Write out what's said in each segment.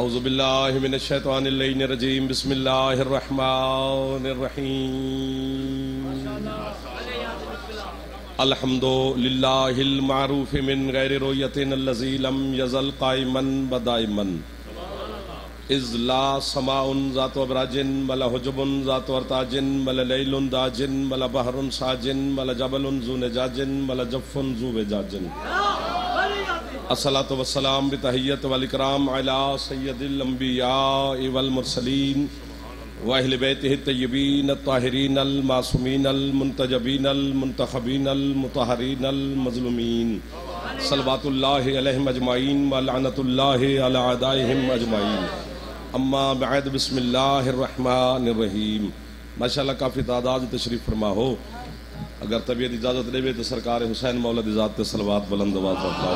اعوذ باللہ من الشیطان اللعین الرجیم بسم اللہ الرحمن الرحیم الحمد للہ المعروف من غیر رویت الذی لم یزل قائما بدائما اذ لا سماء ذات ابراج ولا حجب ذات ارتاج ولا لیل داج ولا بحر ساج ولا جبل ذو نجاج ولا جف ذو وجاج الصلاة والسلام بتحیت والاکرام علی سید الانبیاء والمرسلین واہل بیتہ الطیبین الطاہرین المعصومین المنتجبین المنتخبین المطہرین المظلومین صلوات اللہ علیہم اجمعین ولعنت اللہ علی اعدائہم اجمعین اما بعد بسم اللہ الرحمن الرحیم ماشاءاللہ کافی تعداد تشریف فرما ہو. اگر طبیعت اجازت دے تو سرکار حسین مولد ذات تے صلوات بلند آواز پر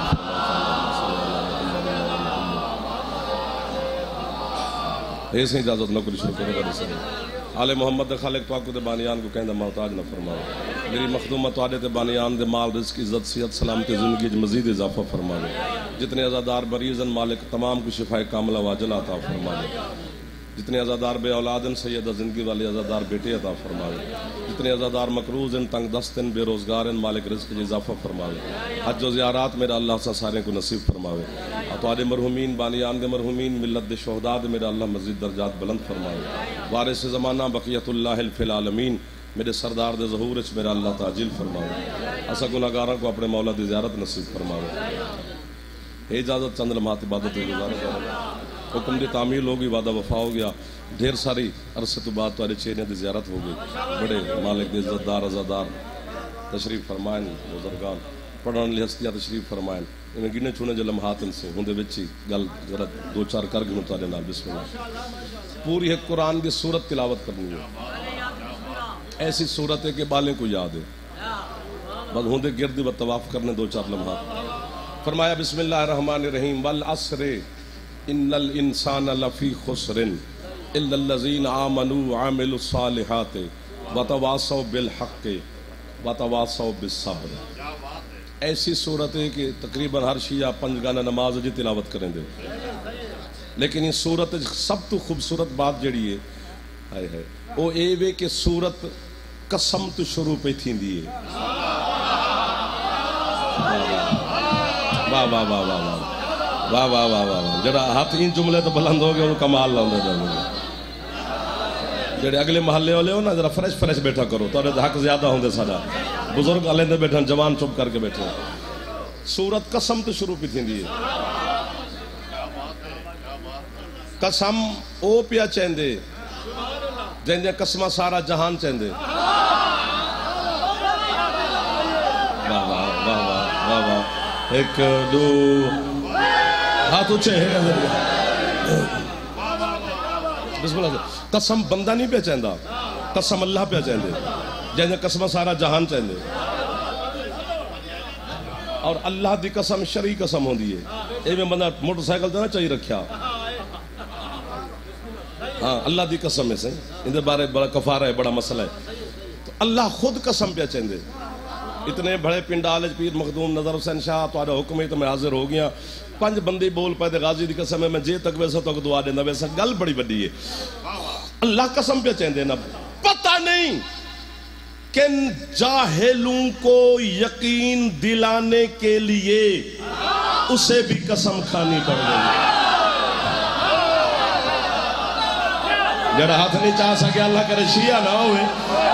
ایسے اجازت نہ کری شروع کرے گا رسول آل محمد دے خالق پاک دے بانیان کو کہندہ محتاج نہ فرماؤ. میری مخدومہ توڑے تے بانیان دے مال رزق عزت صحت سلامتی زندگی مزید اضافہ فرما دے. جتنے عزادار بریزن مالک تمام کو شفاء کاملہ واجل عطا فرما دے. جتنے عزادار بے اولادن سیدہ زندگی والے عزادار بیٹے عطا فرما دے. جتنے عزادار مقروضن تنگ دستن بے روزگارن مالک رزق اضافہ فرما دے. حج و زیارات میرا اللہ سے سارے کو نصیب فرماوے. اطوار مرحومین بانیان دے مرحومین ملت دے شہداء دے میرا اللہ مزید درجات بلند فرماوے. وارث زمانہ بقیت اللہ فی العالمین میرے سردار دے ظہور اچ میرا اللہ تعجیل فرماوے. اسا گناہگاراں کو اپنے مولا دی زیارت نصیب فرماوے. اجازت چند لمحات عبادت گزارا حکم دی تعمیل ہوگی وعدہ وفا ہو گیا. ڈھیر ساری عرصے تو بعد تمہارے چہرے دی زیارت ہو گئی. بڑے مالک دے عزت دار عزادار تشریف فرمائیں بزرگان پڑھنے لی ہستیاں تشریف فرمائیں. انہیں گنے چھونے جو لمحات ان سے ہوں دے بچی گل ذرا دو چار کر گنوں تارے نال بسم اللہ. پوری ایک قرآن دی سورت تلاوت کرنی ہے. ایسی سورت ہے کہ بالیں کو یاد ہے. بس ہوں دے گردی و طواف کرنے دو چار لمحات. فرمایا بسم اللہ الرحمن الرحیم والعصر ان الانسان لفی خسر الا الذین آمنوا وعملوا الصالحات وتواصوا بالحق وتواصوا بالصبر. ایسی صورت ہے کہ تقریباً ہر شیعہ پنج گانا نماز جی تلاوت کریں دے. لیکن یہ صورت سب تو خوبصورت بات جڑی ہے وہ اے وے کہ صورت قسم تو شروع پہ تھی دیئے. واہ واہ واہ واہ واہ واہ واہ واہ. جڑا ہاتھ ان جملے تو بلند ہو گئے وہ کمال لاؤں دے. جڑے اگلے محلے والے ہو نا ذرا فریش بیٹھا کرو تو حق زیادہ ہوں دے ساڑا. بزرگ علیہ دے بیٹھا جوان چپ کر کے بیٹھے. سورت قسم تو شروع پہ تھی دیئے. قسم او پیا چیندے جن دے قسمہ سارا جہان چیندے. واہ واہ واہ واہ واہ. ایک دو ہاتھ اچھے ہیں. بسم اللہ. قسم بندہ نہیں پہ چاہندہ قسم اللہ پہ چاہندے جیسے قسم سارا جہان چاہندے. اور اللہ دی قسم شرعی قسم ہوں دیئے. اے میں بندہ موٹر سائیکل دینا چاہیے رکھیا. ہاں اللہ دی قسم ہے سہی. اندر بارے بڑا کفارہ ہے بڑا مسئلہ ہے. تو اللہ خود قسم پہ چاہندے. اتنے بڑے پنڈال پیر مخدوم نظر حسین شاہ تو حکم ہی تو میں حاضر ہو گیا. 5 بندے بول پائے دے غازی دی قسم ہے میں جے تک ویسا تو دعا دینا ویسا گل بڑی بڑی ہے. اللہ قسم پہ چاہندے نا. پتہ نہیں کن جاہلوں کو یقین دلانے کے لیے اسے بھی قسم کھانی پڑ گئی. جڑا ہاتھ نہیں چاہ سکے اللہ کرے شیعہ نہ ہوئے.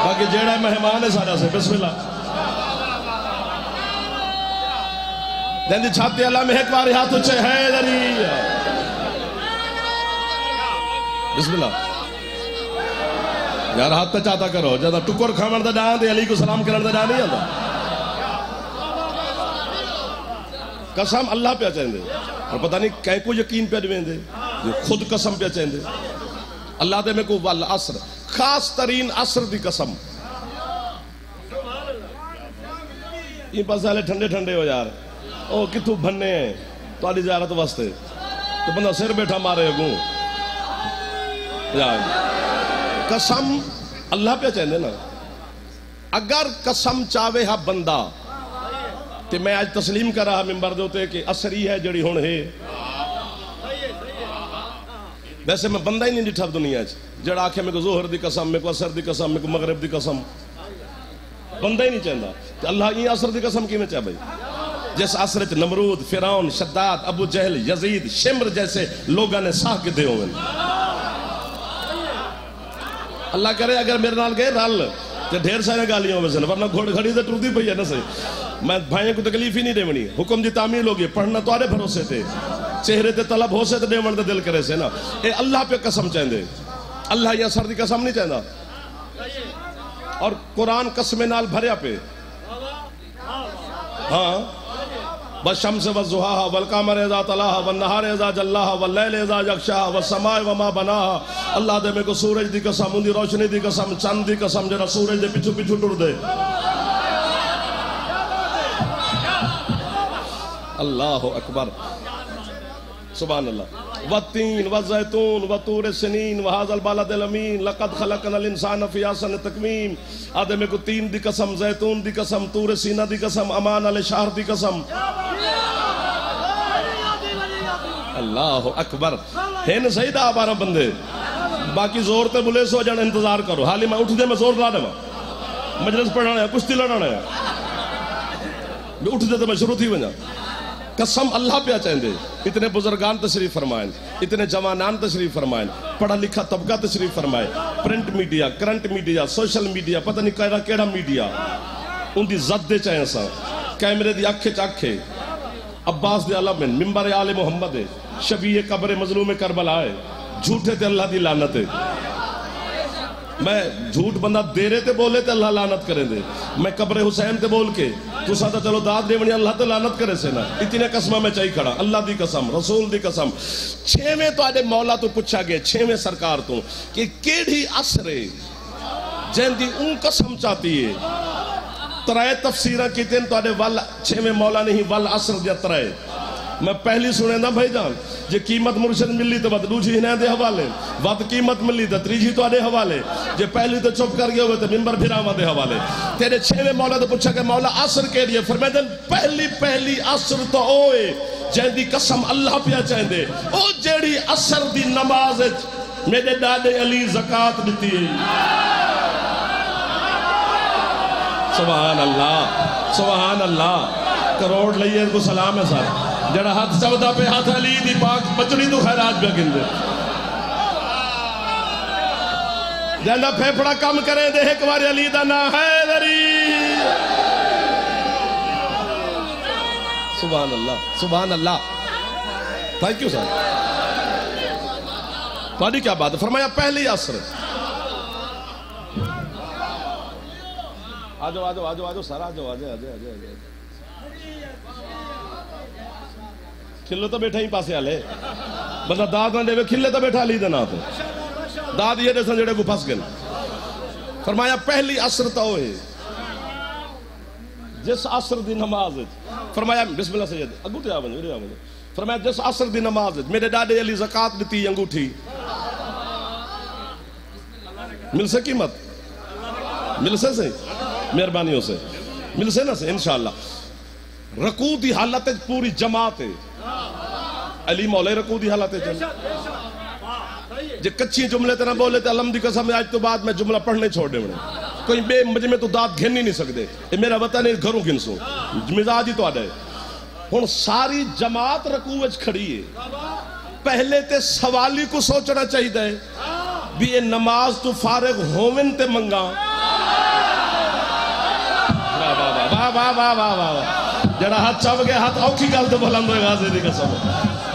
باقی جڑا مہمان ہے سارا سے بسم اللہ. دن دی چھاتی اللہ میں ایک باری ہاتھ اچھے ہے دری. بسم اللہ. یار ہاتھ تے چاہتا کرو جدہ ٹکر کھامن دا ڈان دے علی کو سلام کرن دا ڈان نہیں آتا. قسم اللہ پہ چاہیں دے اور پتہ نہیں کہیں کو یقین پہ دویں دے. جو خود قسم پہ چاہتے اللہ دے میں کو والعصر خاص ترین عصر دی قسم یہ پاس والے ٹھنڈے ٹھنڈے ہو یار او کتوں بھنے ہیں تو آلی زیارت واسطے تو بندہ سر بیٹھا مارے گوں یار قسم اللہ پہ چاہتے نا اگر قسم چاہے ہا بندہ تو میں آج تسلیم کر رہا ممبر دوتے کہ اثری ہے جڑی ہون ہے ویسے میں بندہ ہی نہیں ڈٹھا دنیا جڑا آکھے میں کو ظہر دی قسم میں کو اثر دی قسم میں کو مغرب دی قسم بندہ ہی نہیں چاہتا تو اللہ یہ اثر دی قسم کی میں چاہ بھائی جیسے اثرت نمرود فرعون شداد ابو جہل یزید شمر جیسے لوگاں نے ساہ کے دے ہوئے اللہ کرے اگر میرے نال گئے رال تو ڈھیر سارے گالیاں ہوئے سن ورنہ گھوڑ گھڑی سے ٹردی پئی ہے نا صحیح میں بھائیوں کو تکلیف ہی نہیں دے منی حکم دی تعمیل ہوگی پڑھنا تو آرے بھروسے تھے چہرے تے طلب ہو سے تے دیوان دے دل کرے سے نا اے اللہ پہ قسم چاہندے اللہ یہ اثر دی قسم نہیں چاہندا اور قرآن قسم نال بھریا پہ ہاں والشمس والضحاها والقمر اذا تلاها والنهار اذا جلاها والليل اذا يغشاها والسماء وما بناها اللہ دے میں کو سورج دی قسم ان دی روشنی دی قسم چاند دی قسم جڑا سورج دے پیچھے پیچھے ٹر دے اللہ اکبر سبحان اللہ والتین والزیتون وطور سنین وہذا البلد الامین لقد خلقنا الانسان فی احسن تقویم آدم کو تین دی قسم زیتون دی قسم طور سینہ دی قسم امان علی شہر دی قسم اللہ اکبر ہے نا صحیح دا آبارہ بندے باقی زور تے بلے سو جان انتظار کرو حالی میں اٹھ دے میں زور لا دے مجلس پڑھانا ہے کشتی لڑانا ہے میں اٹھ دے تو میں شروع تھی بنا قسم اللہ پہ چاہتے اتنے بزرگان تشریف فرمائیں اتنے جوانان تشریف فرمائیں پڑھا لکھا طبقہ تشریف فرمائیں print media current media social media پتہ نہیں کہہ رہا کیڑا میڈیا ان دی زد دے چاہیں سا کیمرے دی اکھے چاکھے عباس دے علم ممبر آل محمد شبیہ قبر مظلوم کربلا ہے جھوٹے تے اللہ دی لعنت ہے میں جھوٹ بندہ دیرے تے بولے تے اللہ لعنت کرے دے میں قبر حسین تے بول کے تو ساتھا چلو داد دے ونی اللہ تے لعنت کرے سے نا اتنے قسمہ میں چاہی کھڑا اللہ دی قسم رسول دی قسم چھویں تو آجے مولا تو پچھا گئے چھویں سرکار تو کہ کیڑی عصرے جن دی ان قسم چاہتی ہے ترائے تفسیرہ کی تین تو آجے چھویں مولا نہیں والعصر دیا ترائے میں پہلی سنے نا بھائی جان جے قیمت مرشد ملی تو بات دوجی ہنے دے حوالے وقت قیمت ملی تو تریجی تو آدے حوالے جے پہلی تو چپ کر گئے ہوئے تو ممبر پھر آمد دے حوالے تیرے چھویں مولا تو پوچھا کہ مولا عصر کے لیے فرمائے دن پہلی عصر تو ہوئے جہاں دی قسم اللہ پیا چاہیں دے او جیڑی عصر دی نماز میرے ڈاڈے علی زکاة دیتی سبحان اللہ سبحان اللہ کروڑ لئیے کو سلام ہے سارے جڑا ہاتھ چودہ پہ ہاتھ علی دی پاک بچڑی تو خیرات بھی اگن دے جہاں پھیپڑا کم کرے دے ایک بار علی دا نا حیدری سبحان اللہ سبحان اللہ تھینک یو سر تھوڑی کیا بات ہے فرمایا پہلی عصر آجو آجو آجو آجو سر آجو آجو آجو آجو کھلو تو بیٹھا ہی پاسے آلے بندہ داد نہ دے کھلے تو بیٹھا لی دینا تو داد یہ دے سن جڑے کو پھنس گئے فرمایا پہلی عصر تو ہوئے جس عصر دی نماز فرمایا بسم اللہ سید انگوٹھی آمد میرے آمد فرمایا جس عصر دی نماز میرے ڈاڈے علی زکاة دیتی انگوٹھی مل سے قیمت مل سے مہربانیوں سے مل سے نا سے انشاءاللہ رکوع دی حالت پوری جماعت ہے علی مولا رکوع دی حالت ہے جے کچھی جملے تیرا بولے تے علم دی قسم آج تو بعد میں جملہ پڑھنے چھوڑ دے بڑے کوئی بے مجھے میں تو داد گھن ہی نہیں سکتے یہ میرا وطن ہے گھروں گھن سو مزاج ہی تو آڈا ہے ہون ساری جماعت رکوع وچ کھڑی ہے پہلے تے سوالی کو سوچنا چاہی دے بھی یہ نماز تو فارغ ہومن تے منگا واہ واہ واہ واہ واہ جڑا ہاتھ چاپ گئے ہاتھ اوکھی گل تو بلند ہوئے غازی دی قسم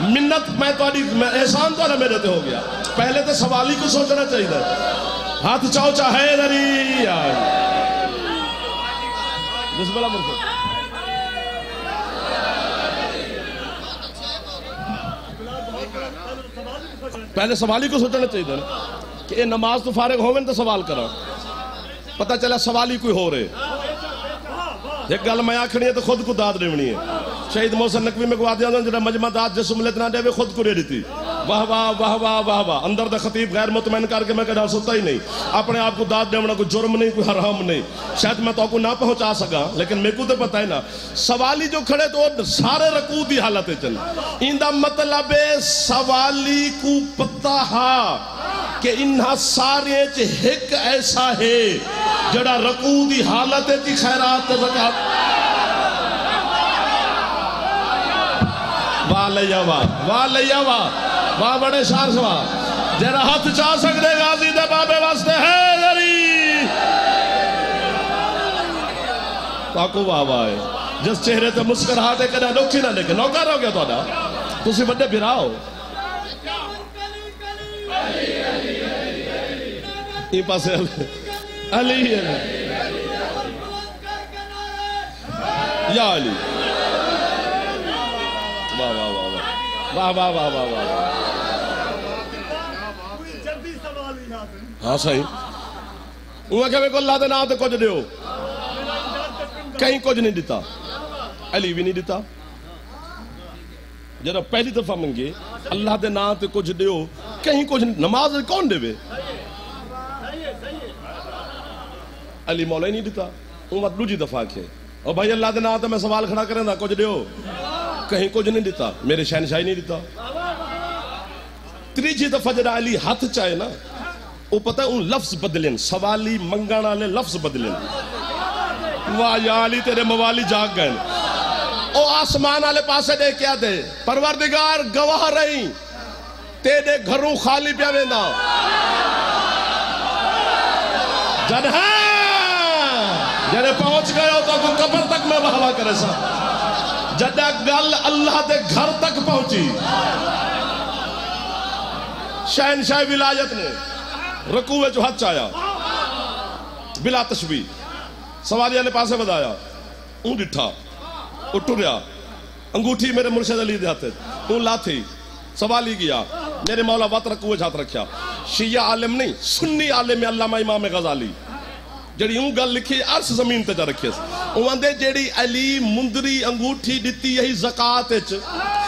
منت میں تو احسان تو نہ میرے تے ہو گیا پہلے تے سوالی کو سوچنا چاہیے تھا ہاتھ چاہو چاہے دری بسم اللہ مرکز پہلے سوالی کو سوچنا چاہیے نا کہ یہ نماز تو فارغ ہوئے تو سوال کرا، پتہ چلا سوالی کوئی ہو رہے. ایک گل میں آکھنی ہے تو خود کو داد دیونی ہے. شہید محسن نقوی میں کو آدھے آدھے جڑا مجمع داد جس ملت نہ دے وہ خود کو دے دیتی. واہ واہ واہ واہ واہ واہ. اندر دا خطیب غیر مطمئن کر کے میں کہا سوتا ہی نہیں. اپنے آپ کو داد دیونا کوئی جرم نہیں، کوئی حرام نہیں. شاید میں تو کو نہ پہنچا سکا لیکن میرے کو تو پتہ ہے نا سوالی جو کھڑے تو سارے رکوع دی حالت چل. ایندہ مطلب سوالی کو پتہ ہا کہ انہا سارے ایک ایسا ہے جڑا رکوع دی حالت تی خیرات زکاة. واہ لیا واہ واہ لیا واہ واہ بڑے شار سوا جرا ہاتھ چاہ سکتے غازی دے بابے واسطے ہے دری تاکو واہ واہ ہے جس چہرے تے مسکراہٹے کدھا نوکھی نہ لیکن نوکر ہو گیا تو آدھا تسی بڑے بھراؤ. یہ پاسے علی یا علی واہ واہ واہ واہ واہ واہ واہ واہ. ہاں صحیح انہوں کہ میں کو اللہ دے نام تے کچھ دیو کہیں کچھ نہیں دیتا. علی بھی نہیں دیتا. جب پہلی دفعہ منگے اللہ دے نام تے کچھ دیو کہیں کچھ نہیں. نماز کون دے وے؟ علی مولا ہی نہیں دیتا. امت دوجی دفعہ کے اور بھائی اللہ دے نام تے میں سوال کھڑا کریں دا کچھ دیو کہیں کچھ نہیں دیتا. میرے شہنشاہی نہیں دیتا. تریجی دفعہ جڑا علی ہاتھ چاہے نا وہ پتہ ہے ان لفظ بدلیں سوالی منگانا لے لفظ بدلیں. واہ یا علی تیرے موالی جاگ گئے. او آسمان آلے پاسے دے کیا دے پروردگار گواہ رہی تیرے گھروں خالی پیا ویندہ جن ہے جنہیں پہنچ گئے ہو تو قبر تک میں بہوا کرے سا. جدہ گل اللہ دے گھر تک پہنچی شہنشاہ ولایت نے رکوع جو ہاتھ چایا بلا تشبیح سوالیہ نے پاسے بدایا اون ڈٹھا اٹھو ریا انگوٹھی میرے مرشد علی دے ہاتھے اون لاتھی سوالی گیا میرے مولا وقت رکوع ہاتھ رکھیا. شیعہ عالم نہیں سنی عالم علامہ امام غزالی جڑی اون گل لکھی عرص زمین تے جا رکھے اون دے جڑی علی مندری انگوٹھی دیتی یہی زکاة اچ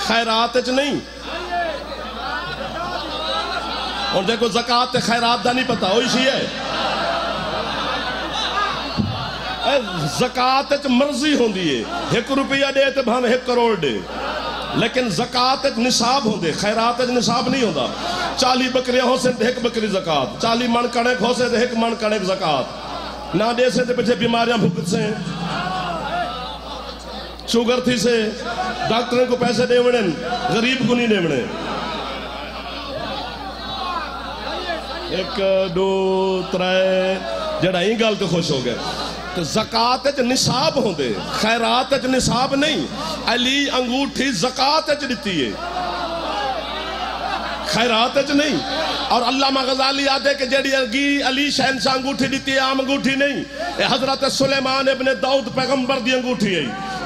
خیرات اچ نہیں. اور دیکھو زکاة خیرات دا نہیں پتا ہوئی شیعہ زکاة اچ مرضی ہوں دیئے 1 روپیہ دے تے بھانے 1 کروڑ دے لیکن زکاة اچ نصاب ہوں دے خیرات اچ نصاب نہیں ہوں دا. 40 بکریاں ہو سے 1 بکری زکاة 40 من کڑک ہو سے 1 من کڑک زکاة نہ دے سے پیچھے بیماریاں بھگت سے شوگر تھی سے ڈاکٹروں کو پیسے دے وڑیں غریب کو نہیں دے وڑیں. 1 2 3 جڑا ہی گل تو خوش ہو گئے. تو زکاة اچ نصاب ہوں دے خیرات اچ نصاب نہیں. علی انگوٹھی زکاة اچ دیتی ہے خیرات اچ نہیں. اور علامہ غزالی آدھے کہ جیڑی علی شہنشاہ انگوٹھی دیتی ہے عام انگوٹھی نہیں. حضرت سلیمان ابن داؤد پیغمبر دی انگوٹھی ہے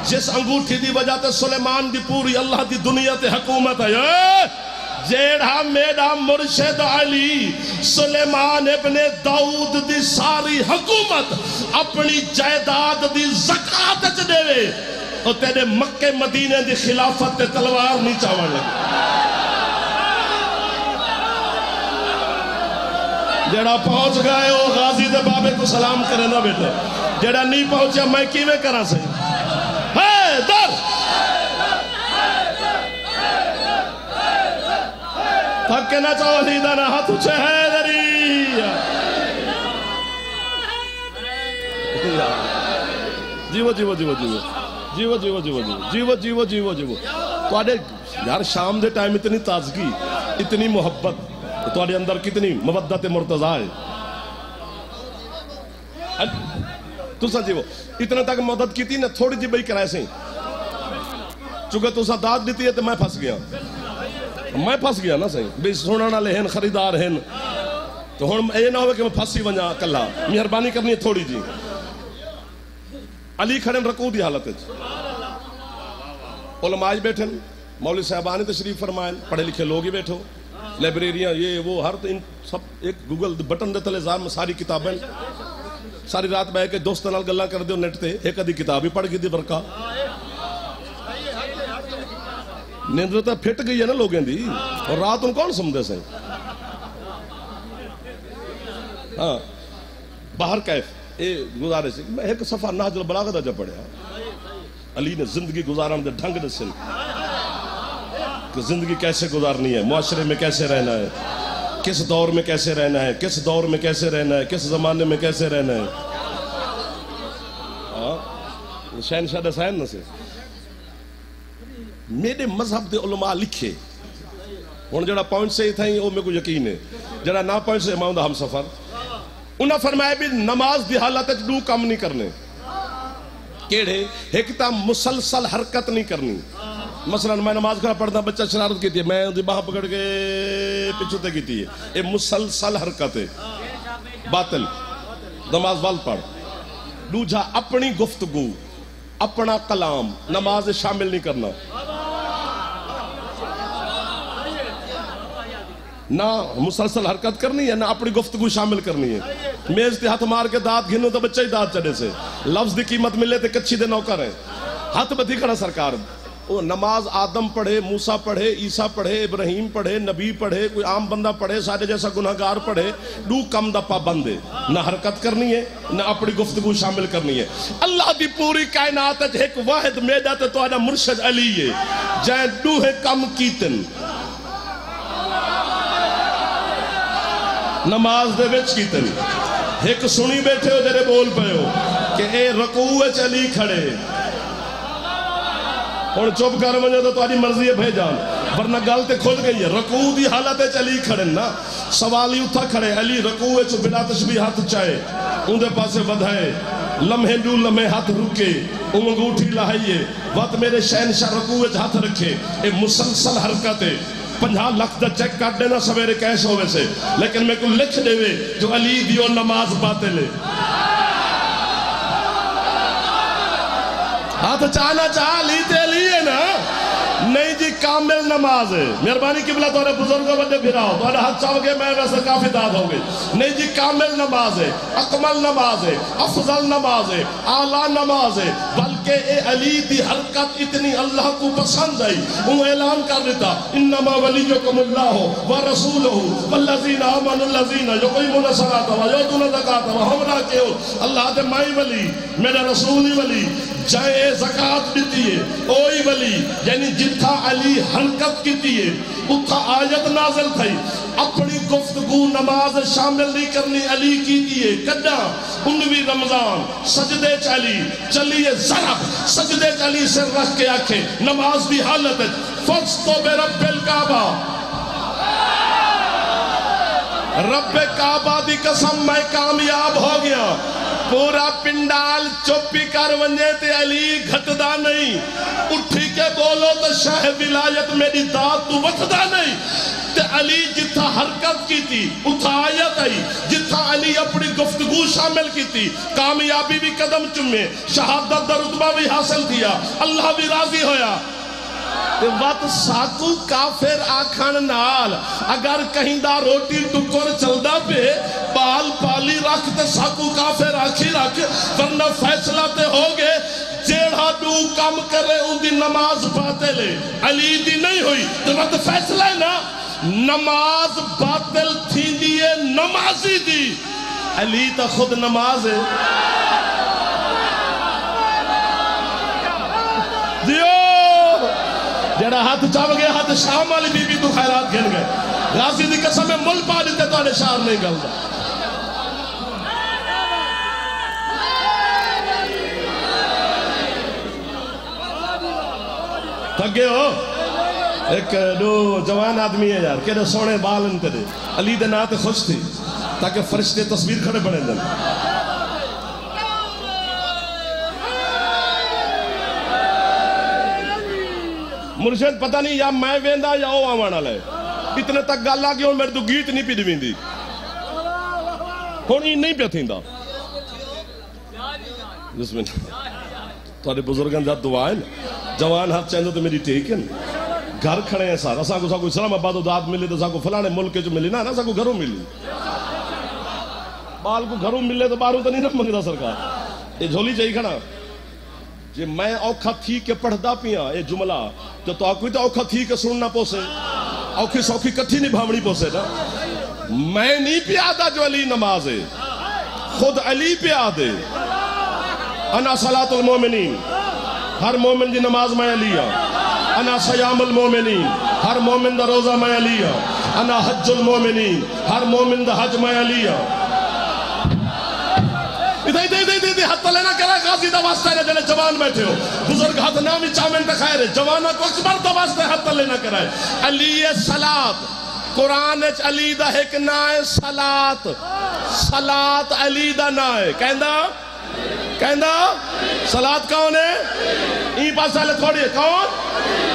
جس انگوٹھی دی وجہ تے سلیمان دی پوری اللہ دی دنیا تے حکومت ہے. جیڑا میرا مرشد علی سلیمان ابن داؤد دی ساری حکومت اپنی جائیداد دی زکاة اچ دے وے اور تیرے مکہ مدینے دی خلافت تے تلوار نہیں چاوڑ لگے. جڑا پہنچ گئے ہو غازی دے بابے کو سلام کرے نا بیٹا. جڑا نہیں پہنچیا میں کیویں کراں سے ہے در تھک کے نہ چاہو لیدہ نہ ہاتھ اچھے ہے دری جیو جیو جیو جیو جیو جیو جیو جیو جیو جیو جیو. تو آدھے یار شام دے ٹائم اتنی تازگی اتنی محبت تو آدھے اندر کتنی مودت مرتضی ہے. تو سا جیو اتنا تک مدد کی تھی نا تھوڑی جی بھئی کرائے سے چونکہ تو سا داد دیتی ہے تو میں پھنس گیا نا صحیح بھی سننا لے ہیں خریدار ہیں تو ہن اے نہ ہوئے کہ میں پھنسی ونجا کلا مہربانی کرنی ہے تھوڑی جی. علی کھڑے رکوع دی حالت ہے علماء بیٹھے مولوی صاحبانی تشریف فرمائیں پڑھے لکھے لوگ ہی بیٹھو لائبریریاں یہ وہ ہر ان سب ایک گوگل بٹن دے تلے زار میں ساری کتابیں ساری رات بہ کے دوست نال گلاں کر دیو نیٹ تے ایک ادھی کتاب ہی پڑھ کے دی برکا نیندر تو پھٹ گئی ہے نا لوگیں دی اور رات ان کون سمجھے سے ہاں باہر کیف اے گزارے سے میں ایک صفحہ نہج البلاغہ دا جا پڑھیا علی نے زندگی گزاران دے ڈھنگ دے سن کہ زندگی کیسے گزارنی ہے معاشرے میں کیسے رہنا ہے کس دور میں کیسے رہنا ہے کس دور میں کیسے رہنا ہے کس زمانے میں کیسے رہنا ہے شہنشاہ دے سائن نہ سے میرے مذہب دے علماء لکھے ان جڑا پوائنٹ سے ہی تھا وہ میں کو یقین ہے جڑا نہ پوائنٹ سے امام دا ہم سفر انہاں فرمایا بھی نماز دی حالت دو کام نہیں کرنے کیڑے ایک تا مسلسل حرکت نہیں کرنی مثلا میں نماز کھڑا پڑھتا بچہ شرارت کی تھی میں باہ پکڑ کے پچھوتے کی تھی یہ مسلسل حرکت ہے باطل نماز وال پڑھ دوجھا اپنی گفتگو اپنا کلام نماز شامل نہیں کرنا نہ مسلسل حرکت کرنی ہے نہ اپنی گفتگو شامل کرنی ہے میز تے ہاتھ مار کے دانت گھنو تو بچہ ہی دانت چڑھے سے لفظ دی قیمت ملے تے کچھی دے نوکر ہیں ہاتھ بدھی کھڑا سرکار وہ نماز آدم پڑھے موسیٰ پڑھے عیسیٰ پڑھے ابراہیم پڑھے نبی پڑھے کوئی عام بندہ پڑھے سارے جیسا گناہگار پڑھے دو کم دا پابند ہے نہ حرکت کرنی ہے نہ اپنی گفتگو شامل کرنی ہے اللہ دی پوری کائنات ایک واحد میدہ تے تو آنا مرشد علی ہے جائیں دو ہے کم کیتن نماز دے وچ کیتن ایک سنی بیٹھے ہو جرے بول پہ ہو کہ اے رکوع چلی کھڑے اور چپ کر مجھے تو تاری مرضی ہے بھیجان ورنہ گالتے کھول گئی ہے رکوع دی حالت چلی کھڑے نا سوالی اتھا کھڑے علی رکوع چو بلا تشبیح ہاتھ چاہے ان دے پاسے ودھائے لمحے دو لمحے ہاتھ رکے انگوٹھی لہائیے وقت میرے شہنشاہ رکوع ہاتھ رکھے اے مسلسل حرکت ہے 50 لاکھ دا چیک کاٹ دینا سویرے کیسے ہوئے سے لیکن میں کو لکھ دے وے جو علی دیو نماز پاتے لے ہاتھ چاہنا چاہ علی تے علی ہے نا نہیں جی کامل نماز ہے مہربانی قبلہ تورے بزرگوں بڑے پھراؤ تورے ہاتھ چاہو گے میں ویسے کافی داد ہوں گے نہیں جی کامل نماز ہے اکمل نماز ہے افضل نماز ہے اعلیٰ نماز ہے بلکہ اے علی دی حرکت اتنی اللہ کو پسند آئی وہ اعلان کر دیتا انما ولیکم اللہ ورسولہ والذین آمنوا الذین یقیمون الصلاۃ ویؤتون الزکاۃ وهم راکعون اللہ دے مائی ولی میرے رسولی ولی جائے زکاة دیتی ہے اوئی ولی یعنی جتھا علی حرکت کیتی ہے اتھا آیت نازل تھی اپنی گفتگو نماز شامل نہیں کرنی علی کیتی ہے کڈا 19 رمضان سجدے چلی چلیے ضرب سجدے چلی سے رکھ کے آکھے نماز بھی حالت ہے فَسْتَوْ بِرَبِّ الْكَعْبَةِ رب کعبہ دی قسم میں کامیاب ہو گیا پورا پنڈال چوپی کر ونجے تے علی گھٹدا نہیں اٹھی کے بولو تو شاہ ولایت میری داد تو وٹھدا نہیں تے علی جتھا حرکت کی تھی اتھا آیت آئی جتھا علی اپنی گفتگو شامل کی تھی کامیابی بھی قدم چمے شہادت دا رتبہ بھی حاصل کیا اللہ بھی راضی ہویا وقت ساکو کافر آکھن نال اگر کہیں دا روٹی ٹکر چلدا پہ بال پالی رکھتے ساکو کافر آکھی رکھ ورنہ فیصلہ تے ہوگے جیڑا دو کام کرے ان دی نماز پاتے لے علی دی نہیں ہوئی تو وقت فیصلہ ہے نا نماز باطل تھی دیئے نمازی دی علی تا خود نماز ہے دیو جڑا ہاتھ چاہو گے ہاتھ شام والی بی بی تو خیرات گھن گئے غازی دی قسم میں مل پا دیتے تو آنے شعر نہیں گلدا تھگے ہو ایک دو جوان آدمی ہے یار کہ سونے بال انتے دے علی دے ناتے خوش تھی تاکہ فرشتے تصویر کھڑے بڑھیں دن مرشد پتہ نہیں یا میں ویندہ یا او آوانا لے اتنے تک گالا کی ہوں میرے تو گیت نہیں پی دوین دی کونی نہیں پیا تھیندا بسم اللہ تھوڑے بزرگان جات دعائیں جوان ہاتھ چاہندو تو میری ٹیکن گھر کھڑے ہیں سارا ساکو ساکو اسلام آباد داد ملی تو ساکو فلانے ملک جو ملی نا ساکو گھروں ملی بال کو گھروں ملے تو باروں تو نہیں رکھ منگتا سرکار یہ جھولی چاہیے کھڑا جی میں اوکھا تھی کہ پڑھدا پیاں یہ جملہ تو آکوئی تو اوکھا تھی کہ سننا پوسے اوکھی سوکھی کٹھی نہیں بھامڑی پوسے نا میں نہیں پیادا جو علی نماز ہے خود علی پیادے انا صلاة المومنین ہر مومن دی نماز میں علی انا صیام المومنین ہر مومن دا روزہ میں علی انا حج المومنین ہر مومن دا حج میں علی ہاتھ لینا کرا غازی دا واسطہ ہے جنہیں جوان بیٹھے ہو بزرگ ہاتھ نامی چامن تا خیر ہے جوانہ کو اکبر دا واسطہ ہاتھ لینا کرا ہے علی صلاة قرآن اچ علی دا ایک نائے صلاة علی دا نائے کہندہ صلاة کون ہے این پاس آلے تھوڑی ہے کون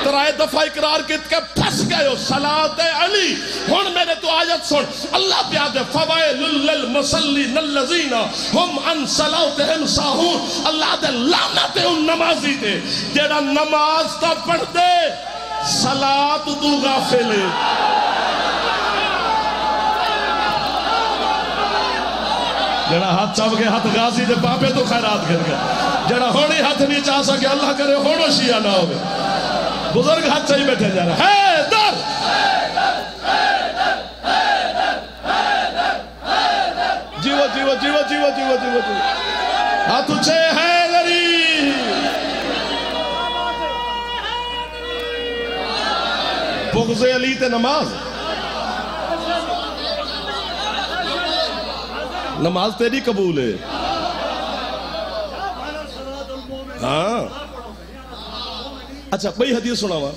ترائے دفعہ اقرار کت کے پھس گئے ہو صلاة علی ہون میرے تو آیت سن اللہ پیادے فوائل للمصلین الذین ہم عن صلاتہم ساہون اللہ دے لعنت ان نمازی دے جیڑا نماز تا پڑھ دے صلاة تو غافل ہے جڑا ہاتھ چاپ کے ہاتھ غازی دے پاپے تو خیرات کر گیا جڑا ہونی ہاتھ نہیں چاہ سکے اللہ کرے ہونو شیعہ نہ ہوگے بزرگ ہاتھ چاہی بیٹھے جا رہا ہے حیدر جیو جیو جیو جیو جیو جیو ہاتھ اچھے حیدری بغض علی تے نماز نماز تیری قبول ہے ہاں اچھا کوئی حدیث سنا ہوا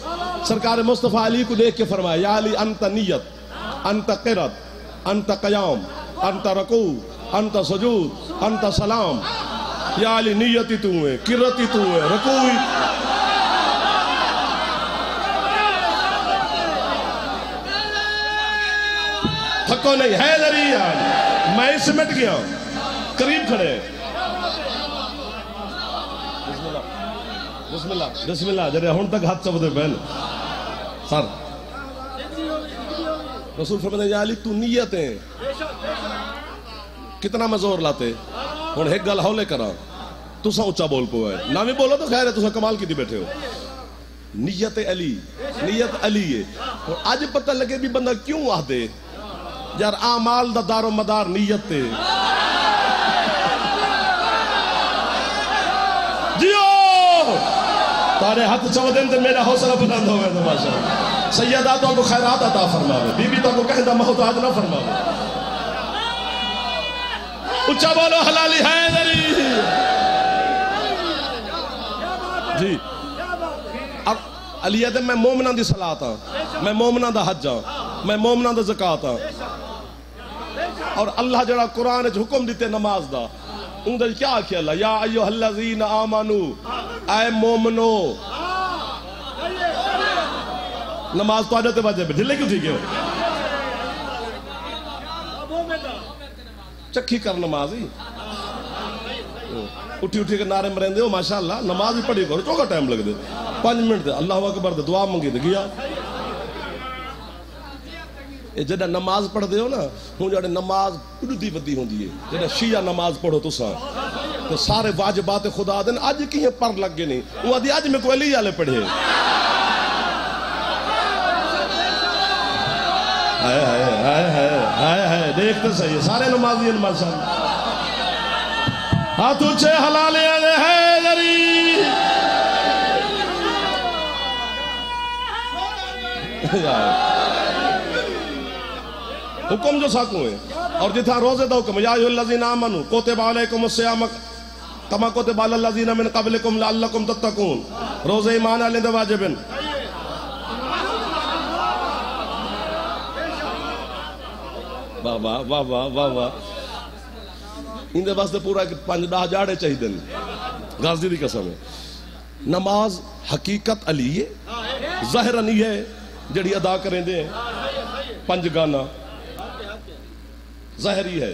سرکار مصطفیٰ علی کو دیکھ کے فرمایا یا علی انت نیت انت قرت انت قیام انت رکوع انت سجود انت سلام یا علی نیتی تو ہے قرتی تو ہے رکوعی تھکو نہیں ہے ذری یعنی میں سمٹ گیا قریب کھڑے بسم اللہ بسم اللہ جرے ہون تک ہاتھ چپ دے پہلے سر رسول فرماتے ہیں یا علی تو نیتیں کتنا مزور لاتے ہون ایک گل ہولے کرا تو سا اچھا بول پوئے نہ بھی بولو تو خیر ہے تو سا کمال کی دی بیٹھے ہو نیت علی نیت علی ہے اور آج پتہ لگے بھی بندہ کیوں آہ دے یار اعمال دا دار و مدار نیت تے جیو تارے ہاتھ چو دن تے میرا حوصلہ بلند ہوئے تو ماشاءاللہ سیدہ تو کو خیرات عطا فرماوے بی بی تو کو کہندہ محتاج نہ فرماوے اچھا بولو حلالی حیدری جی اب علی ہے میں مومنہ دی صلاة ہاں میں مومنہ دا حج ہاں میں مومنہ دا زکاة ہاں اور اللہ جڑا قرآن حکم دیتے نماز دا ان دا کیا کیا اللہ یا ایوہ الذین آمنو اے مومنو نماز تو آجاتے باجے پہ ڈھلے کیوں تھی کیوں چکھی کر نماز ہی اٹھی اٹھی کے نعرے مرین ہو ماشاءاللہ نماز ہی پڑھی کرو چوکا ٹائم لگ دے 5 منٹ دے اللہ اکبر دے دعا منگی دے گیا جڑا نماز پڑھ دے ہو نا ہوں جڑے نماز اڑدی ودی ہوں دیئے جڑا شیعہ نماز پڑھو تو ساں تو سارے واجبات خدا دن آج کی ہیں پر لگ گئے نہیں وہ آدھی آج میں کوئی علی آلے پڑھے دیکھتے صحیح سارے نمازی نماز ہاتھ اچھے حلالے آنے حیدری حکم جو ساکوں ہیں اور جتھا روزے دا حکم یا ایھا الذین آمنوا کتب علیکم الصیام کما کتب علی الذین من قبلکم لعلکم تتقون روزے ایمان والے دے واجب ہیں واہ واہ واہ واہ واہ واہ ان دے واسطے پورا 5-10 جاڑے چاہیے دن غازی دی قسم ہے نماز حقیقت علی ہے ظاہر نہیں ہے جڑی ادا کریں دے 5 گانا ظاہری ہے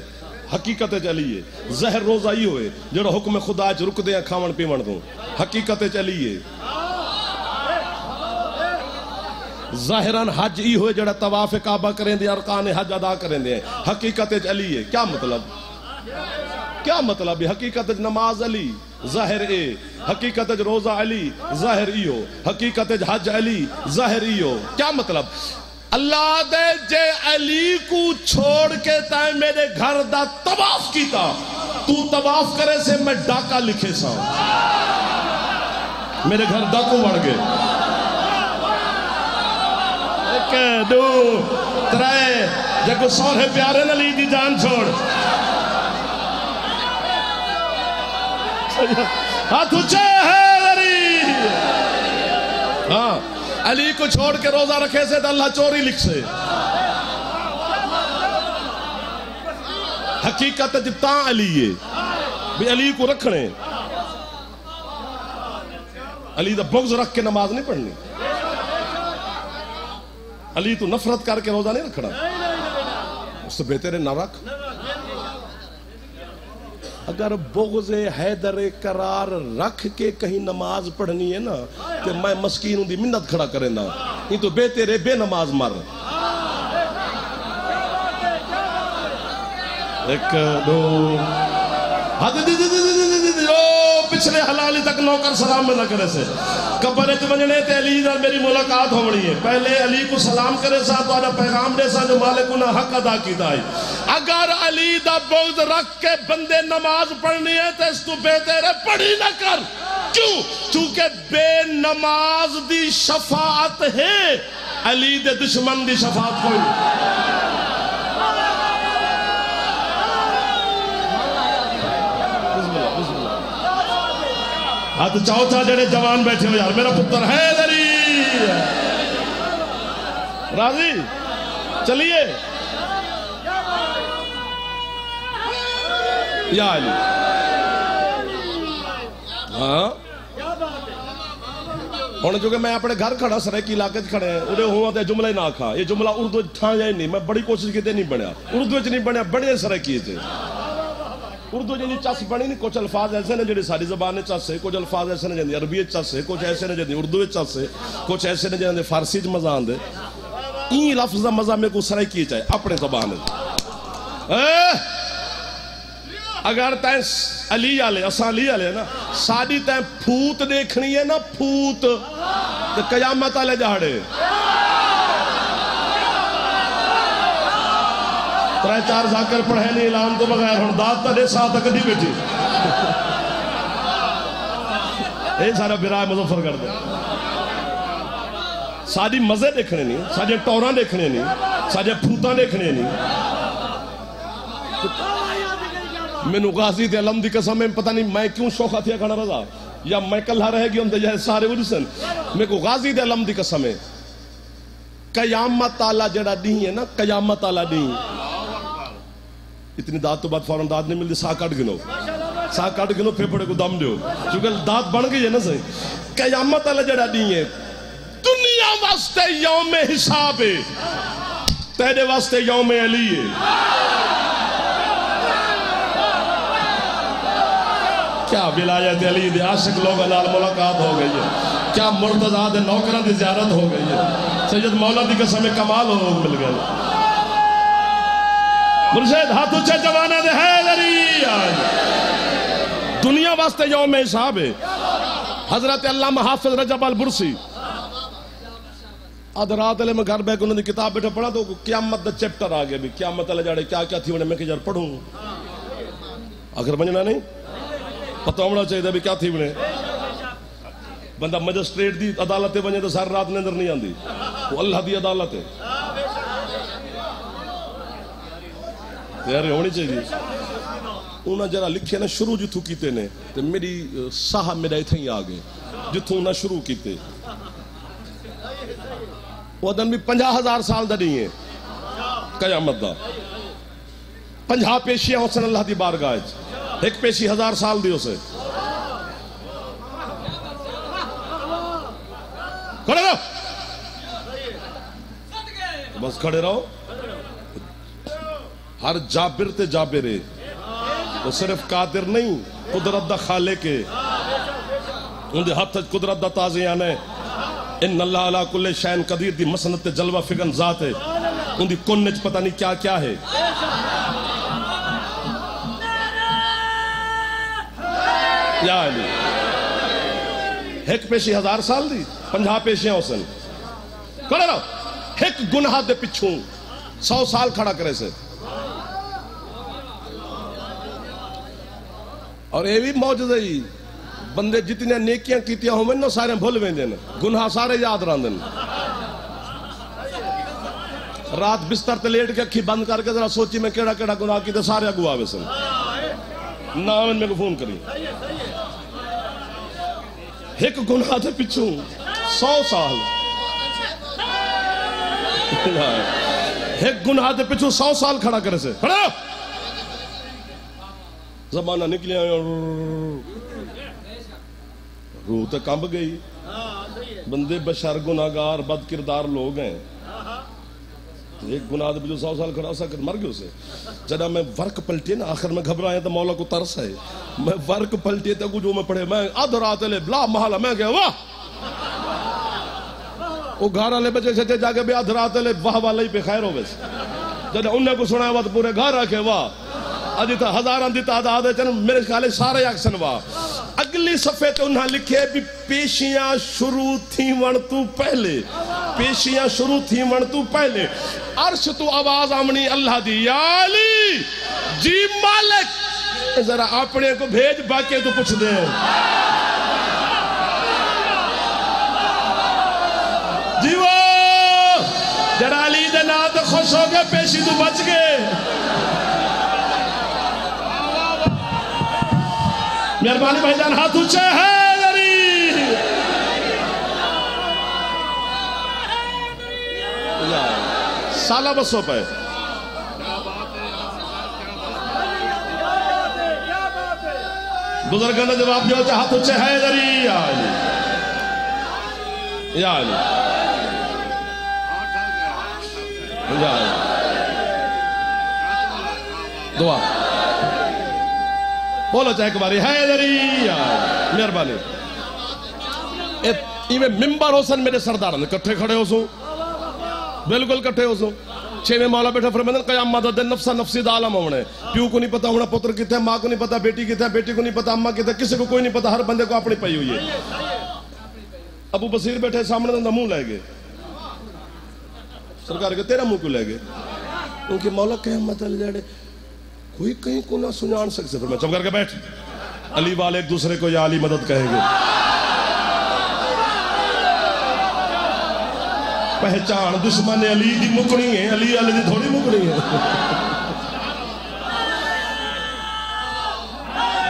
حقیقت چلی ہے زہر روزہ ہی ہوئے جڑا حکم خدا چ رک دے کھاون پیون دوں حقیقت چلی ہے ظاہران حج ہی ہوئے جڑا طواف کعبہ کریں دے ارکان حج ادا کریں دے حقیقت علی ہے کیا مطلب کیا مطلب ہے حقیقت نماز علی ظاہر اے حقیقت روزہ علی ظاہر ای ہو حقیقت حج علی ظاہر ای ہو کیا مطلب اللہ دے جے علی کو چھوڑ کے تائیں میرے گھر دا طواف کیتا تو طواف کرے سے میں ڈاکہ لکھے سا میرے گھر ڈاکو بڑھ گئے ایک دو ترائے جگہ سورے پیارے نلی دی جان چھوڑ ہاتھ اچھے ہے علی ہاں علی کو چھوڑ کے روزہ رکھے سے تو اللہ چوری لکھ سے حقیقت جبتا علی ہے بھی علی کو رکھنے علی دا بغض رکھ کے نماز نہیں پڑھنی علی تو نفرت کر کے روزہ نہیں رکھنا اس سے بہتر ہے نہ رکھ اگر بغض حیدر قرار رکھ کے کہیں نماز پڑھنی ہے نا کہ میں مسکین ہوں دی منت کھڑا کریں نا یہ تو بہتر ہے بے نماز مر ایک دو پچھلے حلالی تک نوکر سلام میں نہ کرے سے قبر ونجنے تے علی دا میری ملاقات ہونی ہے پہلے علی کو سلام کرے سا تو آجا پیغام دے سا جو مالک انہا حق ادا کی دائی اگر علی دا بغض رکھ کے بندے نماز پڑھنی ہے تو اس تو بہتر ہے پڑھی نہ کر کیوں چونکہ بے نماز دی شفاعت ہے علی دے دشمن دی شفاعت کوئی ہاتھ چوتھا جڑے جوان بیٹھے ہو یار میرا پتر حیدری راضی چلیے یا علی ہاں ہونے جو کہ میں اپنے گھر کھڑا سرائکی علاقے کھڑے ہیں انہیں ہوا تھے جملہ ہی نہ کھا یہ جملہ اردو تھا جائے نہیں میں بڑی کوشش کی تھے نہیں بنیا اردو نہیں بنیا بڑے سرائکی تھے اردو جنہی چس بنی نہیں کچھ الفاظ ایسے نے جنہی ساری زبان چس ہے کچھ الفاظ ایسے نے جنہی عربی چس ہے کچھ ایسے نے جنہی اردو چس ہے کچھ ایسے نے جنہی فارسی مزہ آن دے این لفظ مزہ میں کو سرائی کی چاہے اپنے زبان ہے اگر تائیں علی آلے اساں علی آلے نا ساڑی تائیں پھوت دیکھنی ہے نا پھوت تو قیامت آلے جاڑے ترائے چار ذاکر پڑھے نہیں اعلان تو بغیر ہون داد تا دے ساتھ تک دی بیٹی اے سارا برائے مظفر کر دے ساڑی مزے دیکھنے نہیں ساڑی ٹوراں دیکھنے نہیں ساڑی پھوتاں دیکھنے نہیں میں نو غازی دے علم دی قسم میں پتہ نہیں میں کیوں شوخہ تھیا کھڑا رضا یا میں کلہ رہے گی ہم دے جائے سارے ورسن میں کو غازی دے علم دی قسم ہے قیامت تعالیٰ جڑا نہیں ہے نا قیامت تعالیٰ نہیں اتنی داد تو بعد فوراں داد نہیں ملتی سا کٹ گنو پھیپڑے کو دم دیو چونکہ داد بن گئی ہے نا صحیح قیامت اللہ جڑا نہیں ہے دنیا واسطے یوم حساب ہے تیرے واسطے یوم علی ہے کیا ولایت علی دے عاشق لوگ لال ملاقات ہو گئی ہے کیا مرتضیٰ دے نوکران دی زیارت ہو گئی ہے سید مولا دی قسم کمال ہو مل گئے مرشد ہاتھ اچھے جوانے دے حیدری دنیا واسطے یوم حساب ہے حضرت علامہ حافظ رجب البرسی آدھ رات علیہ میں گھر بیک انہوں نے کتاب بیٹھا پڑھا تو قیامت دا چیپٹر آگے بھی قیامت علیہ جاڑے کیا کیا تھی انہیں میں کہ جار پڑھوں آخر بنجنا نہیں پتہ ہونا چاہیے تھا بھی کیا تھی انہیں بندہ مجسٹریٹ دی عدالتیں بنجے تو سار رات نندر نہیں آندی وہ اللہ دی عدالت ہے تیارے ہونی چاہیے انہاں جرا لکھے نا شروع جتھو کیتے نے تو میری صاحب میرا اتھیں ہی آگے جتھو انہاں شروع کیتے وہ دن بھی 50,000 سال دا نہیں ہے قیامت دا 50 پیشیاں حسن اللہ دی بارگاہ ایک پیشی 1000 سال دی اسے کھڑے رہو بس کھڑے رہو ہر جابر تے جابرے وہ صرف قادر نہیں قدرت دا خالق ہے ان دے ہاتھ قدرت دا تازیان ہے ان اللہ علی کل شین قدیر دی مسند تے جلوہ فگن ذات ہے، ان دی کن وچ پتہ نہیں کیا کیا ہے۔ یا علی ایک پیشی 1000 سال دی 50 پیشیاں ہوسن کھڑے رہو، ایک گناہ دے پچھوں 100 سال کھڑا کرے سے۔ اور یہ بھی معجزہ ہی بندے جتنے نیکیاں کیتیاں ہوں میں سارے بھول ویندے ہیں، گناہ سارے یاد رہندے ہیں۔ رات بستر تے لیٹ کے اکھی بند کر کے ذرا سوچی میں کیڑا کیڑا گناہ کیتے سارے اگو آوے سن، نام میں کو فون کری۔ ایک گناہ دے پچھوں 100 سال، ایک گناہ دے پچھوں 100 سال کھڑا کرے سے۔ کھڑا زمانہ نکلیا روح تے کمب گئی، بندے بشر گناہگار بد کردار لوگ ہیں، ایک گناہ دے پچھوں 100 سال کھڑا سکت مر گئے اسے۔ جدا میں ورک پلٹی نا آخر میں گھبرایا تو مولا کو ترس ہے، میں ورک پلٹی تے جو میں پڑھے میں آدھ رات لے بلا محالہ میں گیا واہ وہ گھارا لے بچے چھتے جا کے بھی آدھ رات لے واہ واہ لئی پہ خیر ہو بس۔ جدا انہیں کو سنا ہے پورے گھر رکھے واہ اجیتا ہزاران دی تعداد ہے چن میرے خیالے سارے اکسن واہ۔ اگلی صفحے تے انہاں لکھے بھی پیشیاں شروع تھی ون تو پہلے، پیشیاں شروع تھی ون تو پہلے عرش تو آواز آمنی اللہ دی یا علی جی مالک ذرا اپنے کو بھیج باقی تو پوچھ دے جی وہ جڑا علی دے نا تو خوش ہو گئے پیشی تو بچ گئے۔ مہربانی بھائی جان ہاتھ اونچے حیدری، سالہ بسوں پہ بزرگوں نے جواب دیا ہاتھ اونچے حیدری یا علی یا علی یا علی دعا بولو چاہے ایک باری حیدری مہربانی۔ ایویں ممبر ہو سن میرے سردار نے کٹھے کھڑے ہو سو، بالکل کٹھے ہو سو۔ چھویں مولا بیٹھا فرمایا قیامت دن نفسا نفسی دا عالم ہونے، پیو کو نہیں پتا ہونا پتر کتے، ماں کو نہیں پتا بیٹی کتے، بیٹی کو نہیں پتا اماں کتے، کسی کو کوئی نہیں پتا، ہر بندے کو اپنی پئی ہوئی ہے۔ ابو بصیر بیٹھے سامنے دا منہ لے گئے، سرکار کہ تیرا منہ کیوں لے گئے؟ کیونکہ مولا قیامت جڑے کوئی کہیں کو نہ سنان سکتے۔ پھر میں چپ کر کے بیٹھ، علی والے ایک دوسرے کو یا علی مدد کہیں گے۔ پہچان دشمن علی دی مکنی ہے، علی علی دی تھوڑی مکنی ہے۔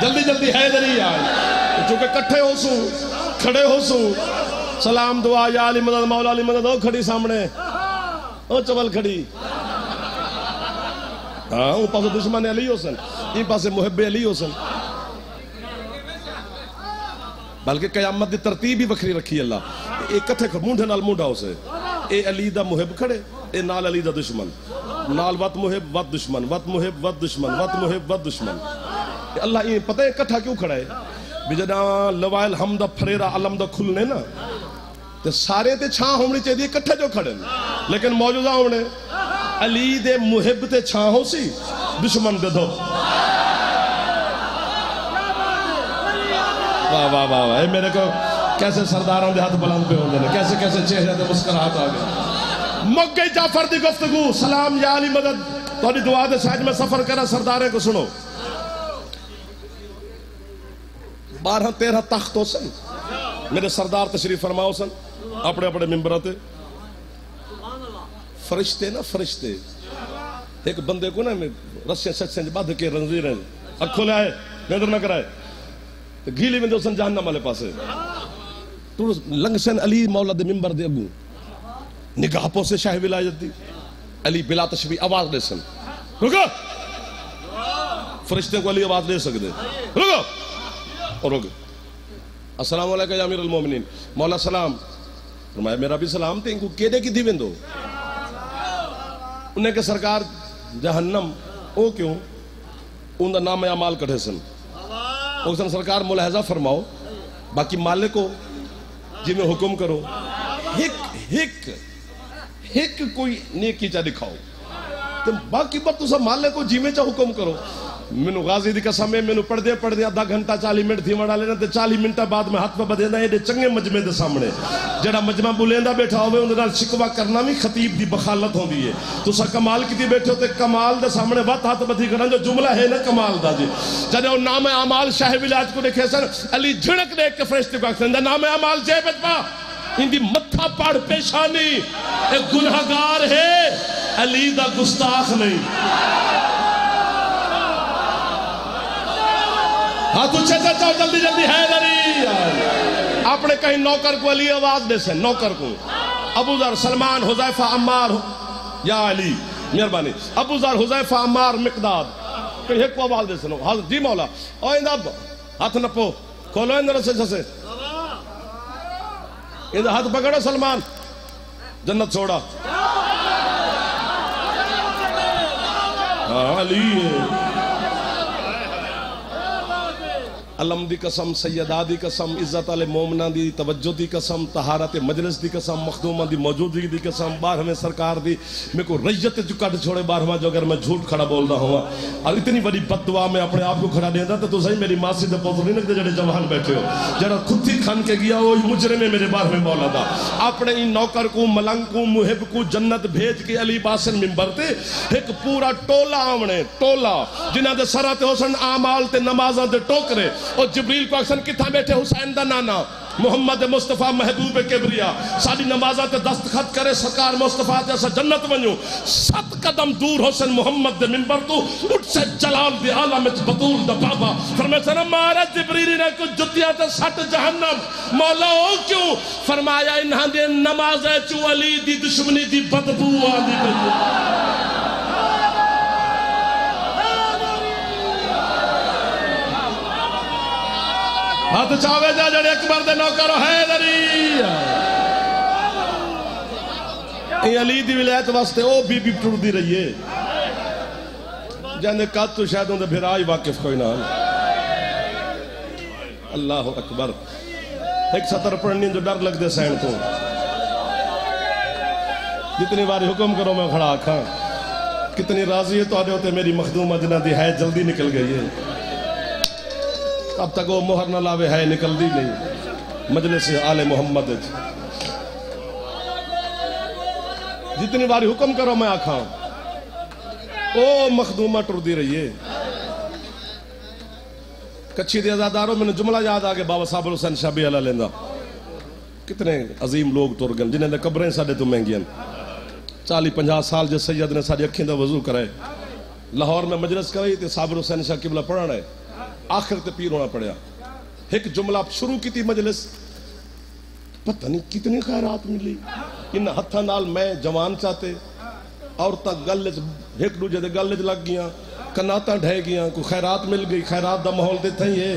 جلدی جلدی حیدری آئے چونکہ کٹھے ہو سو کھڑے ہو سو، سلام دعا یا علی مدد مولا علی مدد، او کھڑی سامنے او چول کھڑی، ہاں وہ پاسے دشمن علی ہو سن، یہ پاسے محب علی ہو سن۔ بلکہ قیامت دی ترتیب ہی وکھری رکھی اللہ، ایک کتھے مونڈے نال مونڈا ہو سے، اے علی دا محب کھڑے، اے نال علی دا دشمن، نال وط محب وط دشمن، وط محب وط دشمن، وط محب وط دشمن۔ اللہ یہ پتہ ہے کٹھا کیوں کھڑا ہے؟ بھی جداں لوائل حمد پھریرا علم دا کھلنے نا تے سارے تے چھاں ہونی چاہیے کٹھے جو کھڑے، لیکن موجودہ ہونے علی دے محب تے چھاں ہو سی، دشمن دے دو۔ واہ واہ واہ واہ، میرے کو کیسے سرداروں دے ہاتھ بلند پہ ہوندے نے، کیسے کیسے چہرے دے مسکراہٹ آ گئے۔ مک گئی جعفر دی گفتگو، سلام یا علی مدد، تھوڑی دعا دے ساتھ میں سفر کرا، سردارے کو سنو۔ 12-13 تخت ہو سن، میرے سردار تشریف فرماؤ سن اپنے اپنے ممبراتے، فرشتے نا فرشتے، ایک بندے کو نا رسیں سچیں بدھ کے رنزیریں اکھو لے آئے نیدر نہ کرائے گھیلی میں دو سن جہنم والے پاسے تو لنگ سن علی مولا دے ممبر دے اگو نگاہ پو سے شاہ ولایت دی، علی بلا تشبیح آواز دے سن، رکو فرشتے کو علی آواز دے سکتے، رکو اور رکو، السلام علیکم یا امیر المومنین، مولا سلام، فرمایا میرا بھی سلام تھے، ان کو کیدے کی دیویں دو؟ انہیں کہ سرکار جہنم، او کیوں؟ ان دا نام اعمال کٹھے سن، او سن سرکار ملاحظہ فرماؤ، باقی مالک ہو جی میں حکم کرو، ایک کوئی نیکی چا دکھاؤ تو باقی بات تو سب مالے کو جیمے چا حکم کرو. مینو غازی دی قسم ہے مینو پڑھ دے آدھا گھنٹہ 40 منٹ تھی وڑا لینا تے 40 منٹہ بعد میں ہاتھ پہ بدینا ہے چنگے مجمع دے سامنے جڑا مجمع بولیندہ بیٹھا ہوئے اندر نال شکوہ کرنا بھی خطیب دی بخالت ہوں دی ہے. تو سا کمال کی دی بیٹھے ہوتے کمال دے سامنے بات ہاتھ بدھی کرنا جو جملہ ہے نا کمال دا جی. جڑے وہ نام اعمال شاہ ولاج کو دیکھے سر علی جھڑک دیکھ کے فرشتے کو اکسن نام اعمال جیبت پا ان دی متھا پاڑ پیشانی ایک گناہگار ہے علی دا گستاخ نہیں. ہاں تو چھے چاہو جلدی جلدی حیدری اپنے کہیں نوکر کو علی آواز دے سے نوکر کو ابو ذر سلمان حذیفہ عمار یا علی مہربانی ابو ذر حذیفہ عمار مقداد کہیں ایک کو آواز دے سے نو جی مولا اوہ اندہ ہاتھ نپو کھولو اندہ رسے جسے اندہ ہاتھ پکڑو سلمان جنت چھوڑا علی علم دی قسم سیدہ دی قسم عزت علی مومنہ دی توجہ دی قسم طہارت مجلس دی قسم مخدومہ دی موجودگی دی قسم بارہویں سرکار دی میں کو ریت جو کٹ چھوڑے بارہواں جو اگر میں جھوٹ کھڑا بول رہا ہوں اور اتنی بڑی بد دعا میں اپنے آپ کو کھڑا دیتا تو صحیح میری ماسی دے پوتر نہیں لگتے جڑے جوان بیٹھے ہو جڑا خود ہی کھان کے گیا وہ مجرم ہے میرے بارہویں مولا دا اپنے ان نوکر کو ملنگ کو محب کو جنت بھیج کے علی باسن ممبر تے ایک پورا ٹولا آمنے ٹولا جنہ دے سرات حسن آمال تے نمازاں تے ٹوکرے اور جبریل کو اکسن کتھا بیٹھے حسین دا نانا محمد مصطفیٰ محبوب کبریا ساری نمازات دستخط کرے سرکار مصطفیٰ جیسا جنت ونیو 7 قدم دور حسین محمد دے منبر تو اٹھ سے جلال دی عالمت بطول دا بابا فرمائے سنا مارا جبریلی نے کچھ جتیاں تے سٹ جہنم مولا ہو کیوں فرمایا انہاں دے نمازیں چو علی دی دشمنی دی بدبو آدھی بجو ہاتھ چاہوے جا جڑے اکبر دے نوکر حیدری یہ علی دی ولایت واسطے او بی بی ٹر دی رہی ہے جانے کات تو شاید اندھے بھرائی واقف کوئی نہ اللہ اکبر ایک سطر پڑھنی جو ڈر لگ دے سین کو جتنی باری حکم کرو میں کھڑا آکھاں کتنی راضی ہے تو آدھے ہوتے میری مخدومہ جنہ دی ہے جلدی نکل گئی ہے اب تک وہ مہر نہ لاوے ہے نکل دی نہیں مجلس آل محمد جتنی باری حکم کرو میں آکھاں او مخدومہ ٹر دی رہی ہے کچھی دے ازاداروں میں نے جملہ یاد آگے بابا صاحب حسین شاہ بھی اللہ لیندہ کتنے عظیم لوگ ٹر گئے جنہیں دے قبریں ساڑھے تو مہنگی 40-50 سال جس سید نے ساری اکھیں دا وضو کرے لاہور میں مجلس کرائی تے صاحب حسین شاہ قبلہ پڑھا رہے آخر تے پیر ہونا پڑیا ایک جملہ شروع کی تھی مجلس پتہ نہیں کتنی خیرات ملی ان ہتھا نال میں جوان چاہتے عورتاں گلج ایک دوجے دے گلج لگ گیاں کناتاں ڈھے گیاں کوئی خیرات مل گئی خیرات دا ماحول دیتا ہی ہے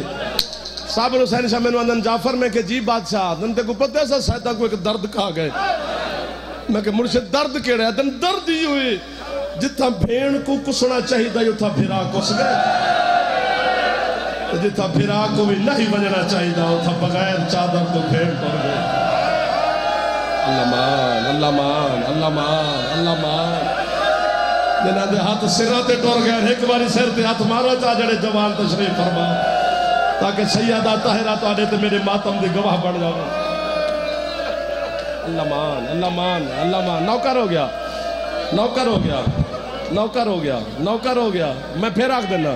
صابر حسین شاہ میں اندن جعفر میں کہ جی بادشاہ دن تے کو پتہ ایسا سیدہ کو ایک درد کھا گئے میں کہ مرشد درد کے رہے دن درد ہی ہوئے جتھا بھیڑ کو کسنا چاہی دا یتھا بھیرا کس گئے جتھا بھیرا کو بھی نہیں بجنا چاہی دا اتھا بغیر چادر تو بھیڑ پر گئے اللہ مان اللہ مان اللہ مان اللہ مان جنہاں دے ہاتھ سراتے ٹور گئے ایک باری سر تے ہاتھ مارو چاہ جڑے جوان تشریف فرما تاکہ سیدہ طاہرہ تو آنے تے میرے ماتم دے گواہ بڑھ جاؤ اللہ مان اللہ مان اللہ مان نوکر ہو گیا نوکر ہو گیا نوکر ہو گیا نوکر ہو گیا میں پھر آکھ دینا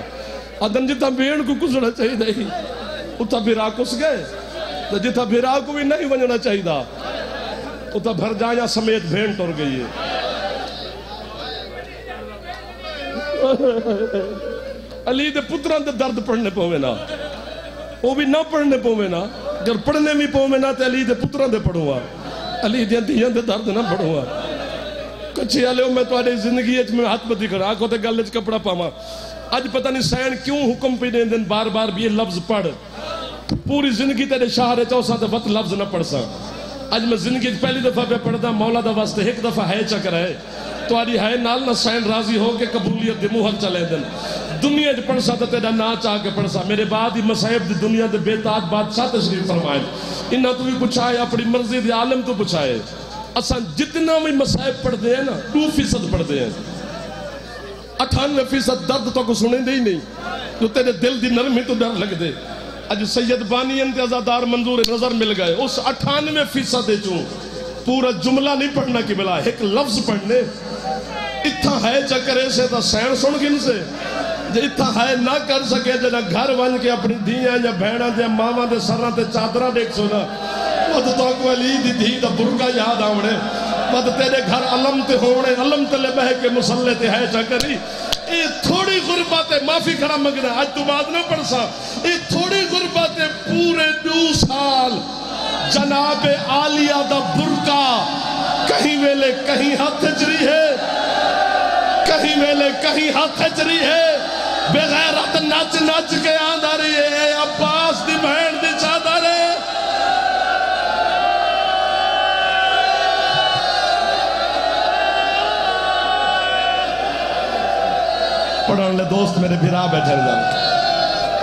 ادن جتا بھیڑ کو کسنا چاہی دا ہی اتھا بھیرا کس گئے تو جتا بھیرا کو بھی نہیں بننا چاہی دا اتھا بھر جایا سمیت بھیڑ ٹور گئی ہے علی دے پتران دے درد پڑھنے پوے نا وہ بھی نہ پڑھنے پوے نا جب پڑھنے بھی پوے نا تے علی دے پتران دے پڑھوا علی دے دیان دے درد نہ پڑھوا کچھی آلے ہو میں تو آنے زندگی اچھ میں ہاتھ بدھی کرا آنکھوں تے گلے چھ کپڑا پاما آج پتہ نہیں سین کیوں حکم پہ دیں دن بار بار بھی یہ لفظ پڑھ پوری زندگی تیرے شاہرے چاہو تے وقت لفظ نہ پڑھ سا آج میں زندگی پہلی دفعہ پہ پڑھ دا مولا دا واسطے ایک دفعہ ہے چکر ہے تو آدھی ہے نال نہ سین راضی ہو کے قبولیت دے موہر چلے دن دنیا جو پڑھ سا تو تیرا نا چاہ کے پڑھ سا. میرے بعد ہی مصائب دی دنیا دے بے تاج بادشاہ تشریف فرمائے. انہاں تو بھی پوچھائے اپنی مرضی دے عالم تو پوچھائے. اساں جتنا بھی مصائب پڑھ دے ہیں نا 2% پڑھ دے ہیں. 98% درد تو کو سنے دے ہی نہیں جو تیرے دل دی نرمی تو ڈر لگ دے. اج سید بانی انتظادار منظور نظر مل گئے. اس 98% دے چوں پورا جملہ نہیں پڑھنا کی بلا ایک لفظ پڑھنے. اتھا ہے چکرے سے تا سین سن گن سے جے اتھا ہے نہ کر سکے جنا گھر ون کے اپنی دھیاں یا بہناں دے ماواں دے سراں تے چادراں دیکھ سونا ود تو کو علی دی دھی دا برقع یاد آونے ود تیرے گھر علم تے ہونے علم تے لے بہ کے مصلے تے ہے چکری. اے تھوڑی غربت ہے معافی کھڑا مگنا آج تو بات نہ پڑھ سا. اے تھوڑی غربت ہے پورے 2 سال جناب عالیہ دا برقع کہیں ویلے کہیں ہاتھ چری ہے کہیں ویلے کہیں ہاتھ چری ہے. بغیرت نچ نچ کے آندہ رہی ہے عباس دی بہن دی چادر ہے. پڑھن لے دوست میرے بھیرا بیٹھے جاؤ.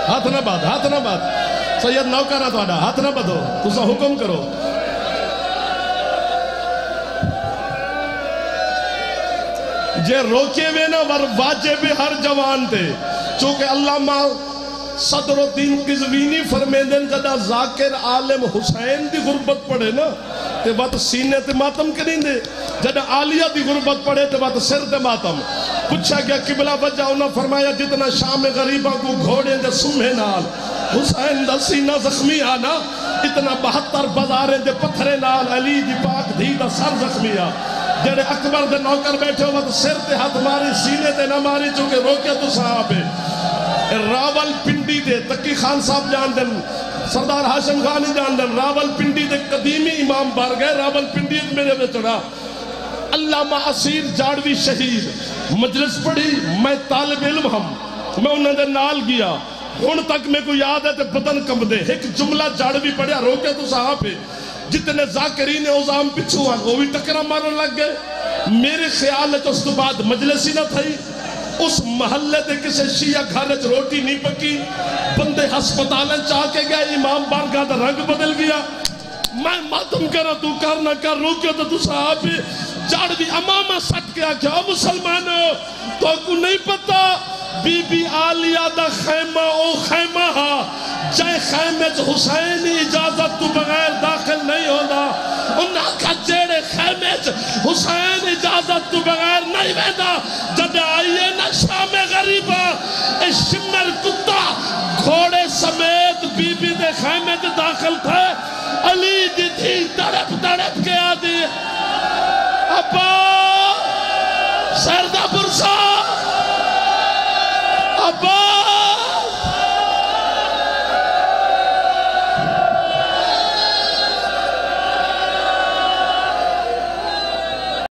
ہاتھ نہ بات ہاتھ نہ بات. سید نوکرہ تو آڈا ہاتھ نہ بدھو تسا حکم کرو. جے روکے وے نا ور واجب ہر جوان تے چونکہ علامہ صدر الدین قزوینی فرمیندن جدا ذاکر عالم حسین دی غربت پڑے نا تے بات سینے تے ماتم کریں دے. جدا عالیہ دی غربت پڑے تے بات سر تے ماتم. پوچھا گیا قبلہ وجہ انہاں فرمایا جتنا شام غریبہ کو گھوڑے دے سمہیں نال حسین دا سینہ زخمی آنا اتنا 72 بازارے دے پتھرے نال علی دی پاک دھی دا سر زخمی آ. جڑے اکبر دے نوکر بیٹھے ہو تو سر تے ہاتھ ماری سینے تے نہ ماری چونکہ روکے تو صحابے. راول پنڈی دے تقی خان صاحب جان دن سردار ہاشم خانی جان دن راول پنڈی دے قدیمی امام بار گئے. راول پنڈی میرے میں چڑھا علامہ اسیر جاڑوی شہید مجلس پڑھی میں طالب علم ہم میں انہوں نے نال گیا ہون تک میں کو یاد ہے تے بدن کم دے. ایک جملہ جاڑوی پڑھیا روکے تو صحابے جتنے ذاکرین اوزام پچھو آن وہ بھی ٹکرہ مارن لگ گئے. میرے خیال ہے تو اس تو بعد مجلس ہی نہ تھائی. اس محلے دے کسے شیعہ گھرچ روٹی نہیں پکی بندے ہسپتالیں چاہ کے گئے امام بارگاہ دا رنگ بدل گیا. میں ماتم کرا تو کر نہ کر روکے تو صحابی جاڑوی امامہ سٹ کے آکھا مسلمانوں تو کو نہیں پتا بی بی عالیہ دا خیمہ او خیمہ ہا جائے خیمہ حسین اجازت تو بغیر داخل نہیں ہونا. انہاں کا جیڑے خیمہ حسین اجازت تو بغیر نہیں ویدہ جب آئیے نا شام غریبہ اے شمر کتا گھوڑے سمیت بی بی دے خیمہ دے داخل تھے. علی دی تھی تڑپ تڑپ کے